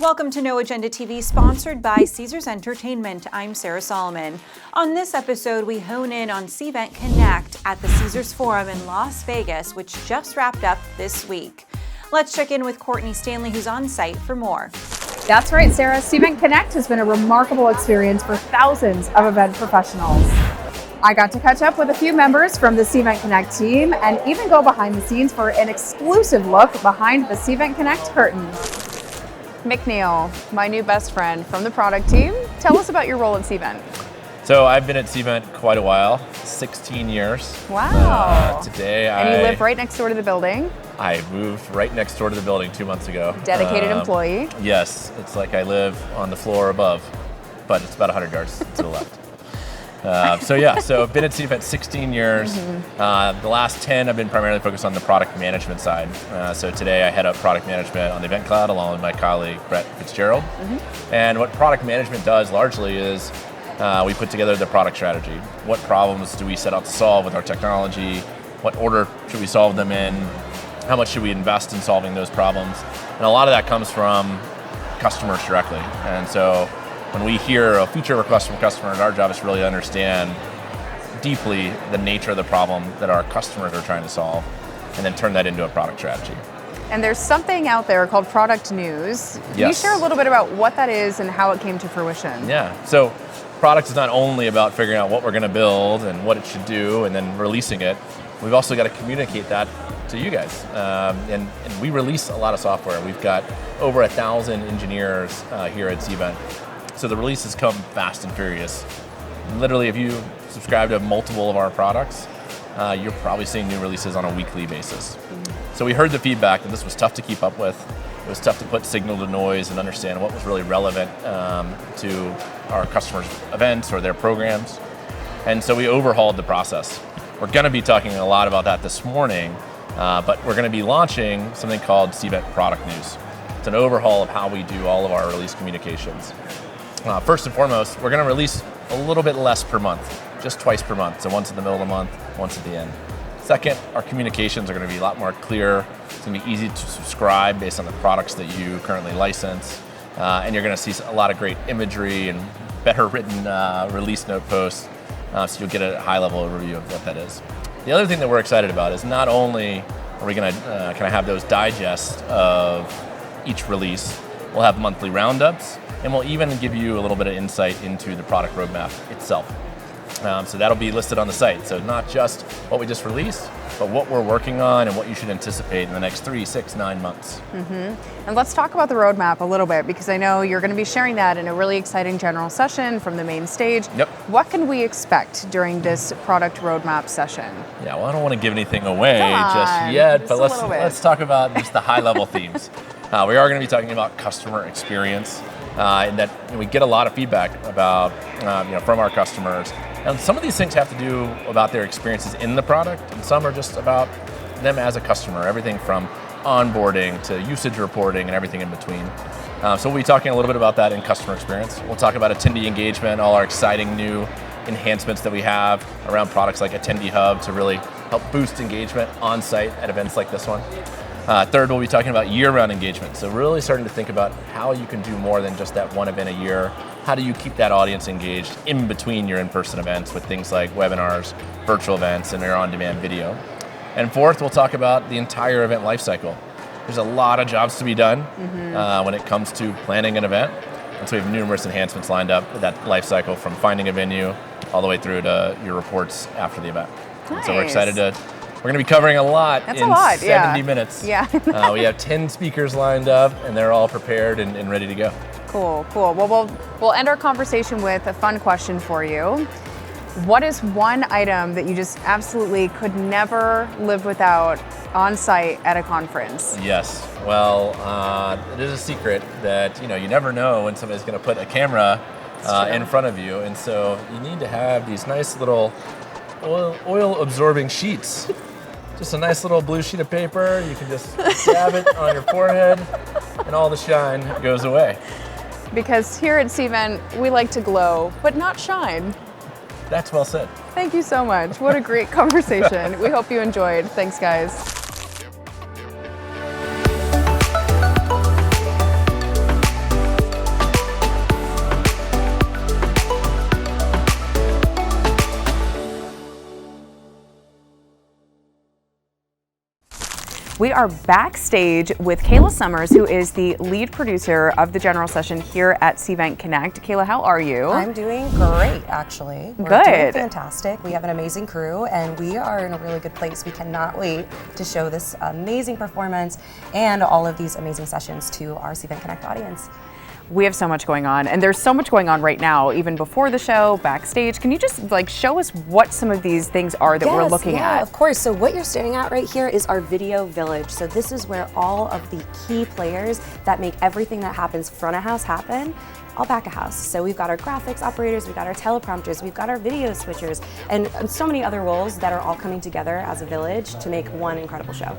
Welcome to No Agenda TV, sponsored by Caesars Entertainment. I'm Sarah Soliman. On this episode, we hone in on CVENT Connect at the Caesars Forum in Las Vegas, which just wrapped up this week. Let's check in with Courtney Stanley, who's on site for more. That's right, Sarah. CVENT Connect has been a remarkable experience for thousands of event professionals. I got to catch up with a few members from the CVENT Connect team and even go behind the scenes for an exclusive look behind the CVENT Connect curtain. McNeil, my new best friend from the product team. Tell us about your role at CVENT. So I've been at CVENT quite a while, 16 years. Wow. And you live right next door to the building. I moved right next door to the building 2 months ago. Dedicated employee. Yes, it's like I live on the floor above, but it's about 100 yards to the left. So I've been at CVENT 16 years. The last 10 I've been primarily focused on the product management side. So today I head up product management on the Event Cloud along with my colleague Brett Fitzgerald. And what product management does largely is we put together the product strategy. What problems do we set out to solve with our technology? What order should we solve them in? How much should we invest in solving those problems? And a lot of that comes from customers directly. And so when we hear a feature request from customers, our job is to really understand deeply the nature of the problem that our customers are trying to solve and then turn that into a product strategy. And there's something out there called product news. Can you share a little bit about what that is and how it came to fruition? Yeah, so product is not only about figuring out what we're going to build and what it should do and then releasing it. We've also got to communicate that to you guys. And we release a lot of software. We've got over 1,000 engineers here at CVENT. So the releases come fast and furious. Literally, if you subscribe to multiple of our products, you're probably seeing new releases on a weekly basis. So we heard the feedback that this was tough to keep up with. It was tough to put signal to noise and understand what was really relevant to our customers' events or their programs. And so we overhauled the process. We're going to be talking a lot about that this morning, but we're going to be launching something called CVENT Product News. It's an overhaul of how we do all of our release communications. First and foremost, we're going to release a little bit less per month, just twice per month. So once in the middle of the month, once at the end. Second, our communications are going to be a lot more clear. It's going to be easy to subscribe based on the products that you currently license. And you're going to see a lot of great imagery and better written release note posts. So you'll get a high level overview of what that is. The other thing that we're excited about is not only are we going to kind of have those digests of each release, we'll have monthly roundups, and we'll even give you a little bit of insight into the product roadmap itself. So that'll be listed on the site. So not just what we just released, but what we're working on and what you should anticipate in the next 3, 6, 9 months. And let's talk about the roadmap a little bit, because I know you're going to be sharing that in a really exciting general session from the main stage. Yep. What can we expect during this product roadmap session? Yeah, well, I don't want to give anything away just yet, but let's talk about just the high-level themes. We are going to be talking about customer experience, and that we get a lot of feedback about from our customers. And some of these things have to do about their experiences in the product, and some are just about them as a customer, everything from onboarding to usage reporting and everything in between. So we'll be talking a little bit about that in customer experience. We'll talk about attendee engagement, all our exciting new enhancements that we have around products like Attendee Hub to really help boost engagement on site at events like this one. Third, we'll be talking about year-round engagement. So really starting to think about how you can do more than just that one event a year. How do you keep that audience engaged in between your in-person events with things like webinars, virtual events, and your on-demand video. And fourth, we'll talk about the entire event lifecycle. There's a lot of jobs to be done when it comes to planning an event. And so we have numerous enhancements lined up with that lifecycle, from finding a venue all the way through to your reports after the event. Nice. So we're excited we're going to be covering a lot in 70 minutes. Yeah. We have 10 speakers lined up, and they're all prepared and ready to go. Cool. Well, we'll end our conversation with a fun question for you. What is one item that you just absolutely could never live without on site at a conference? Yes. Well, it is a secret that you never know when somebody's going to put a camera in front of you, and so you need to have these nice little oil absorbing sheets. Just a nice little blue sheet of paper. You can just dab it on your forehead, and all the shine goes away. Because here at CVENT, we like to glow, but not shine. That's well said. Thank you so much. What a great conversation. We hope you enjoyed. Thanks, guys. We are backstage with Kayla Summers, who is the lead producer of the general session here at CVENT Connect. Kayla, how are you? I'm doing great, actually. We're doing fantastic. We have an amazing crew, and we are in a really good place. We cannot wait to show this amazing performance and all of these amazing sessions to our CVENT Connect audience. We have so much going on, and there's so much going on right now, even before the show, backstage. Can you just show us what some of these things are that we're looking at? Of course. So what you're staring at right here is our video village. So this is where all of the key players that make everything that happens front of house happen, all back of house. So we've got our graphics operators, we've got our teleprompters, we've got our video switchers, and so many other roles that are all coming together as a village to make one incredible show.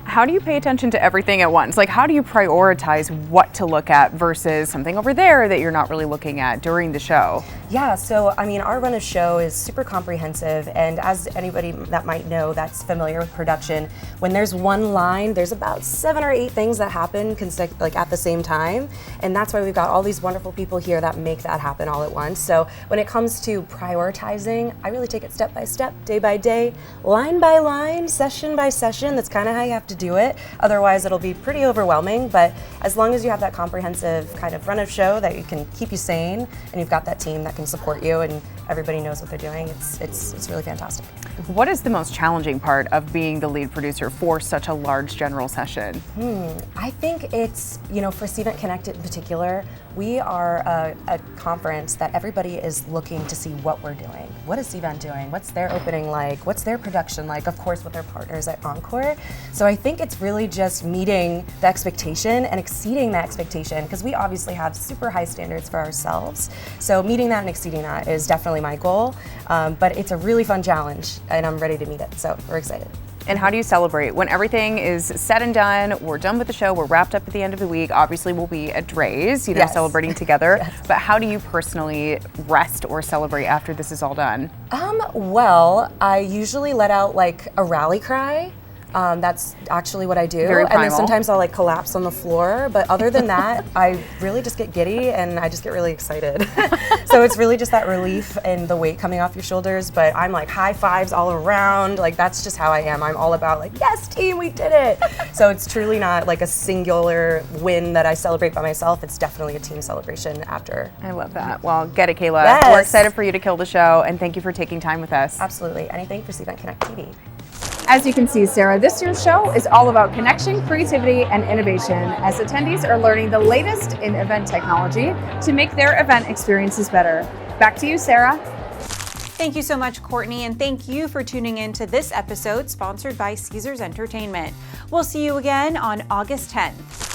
How do you pay attention to everything at once? How do you prioritize what to look at versus something over there that you're not really looking at during the show? Yeah, so I mean, our run of show is super comprehensive, and as anybody that might know that's familiar with production, when there's one line, there's about 7 or 8 things that happen at the same time, and that's why we've got all these wonderful people here that make that happen all at once. So when it comes to prioritizing, I really take it step by step, day by day, line by line, session by session. That's kind of how you have to do it. Otherwise, it'll be pretty overwhelming, but as long as you have that comprehensive kind of run of show that you can keep you sane, and you've got that team that can support you and everybody knows what they're doing, it's really fantastic. What is the most challenging part of being the lead producer for such a large general session? I think it's, for CVENT Connect in particular, we are a conference that everybody is looking to see what we're doing. What is CVENT doing? What's their opening like? What's their production like? Of course, with their partners at Encore. So I think it's really just meeting the expectation and exceeding that expectation, because we obviously have super high standards for ourselves. So meeting that and exceeding that is definitely my goal. But it's a really fun challenge, and I'm ready to meet it. So we're excited. And how do you celebrate when everything is said and done? We're done with the show. We're wrapped up at the end of the week. Obviously, we'll be at Dre's, celebrating together. Yes. But how do you personally rest or celebrate after this is all done? Well, I usually let out a rally cry. That's actually what I do. Very primal. And then sometimes I'll collapse on the floor. But other than that, I really just get giddy and I just get really excited. So it's really just that relief and the weight coming off your shoulders. But I'm high fives all around. That's just how I am. I'm all about yes, team, we did it. So it's truly not a singular win that I celebrate by myself. It's definitely a team celebration after. I love that. Well, get it, Kayla. Yes. We're excited for you to kill the show, and thank you for taking time with us. Absolutely. Anything for CVENT Connect TV. As you can see, Sarah, this year's show is all about connection, creativity, and innovation as attendees are learning the latest in event technology to make their event experiences better. Back to you, Sarah. Thank you so much, Courtney, and thank you for tuning in to this episode sponsored by Caesars Entertainment. We'll see you again on August 10th.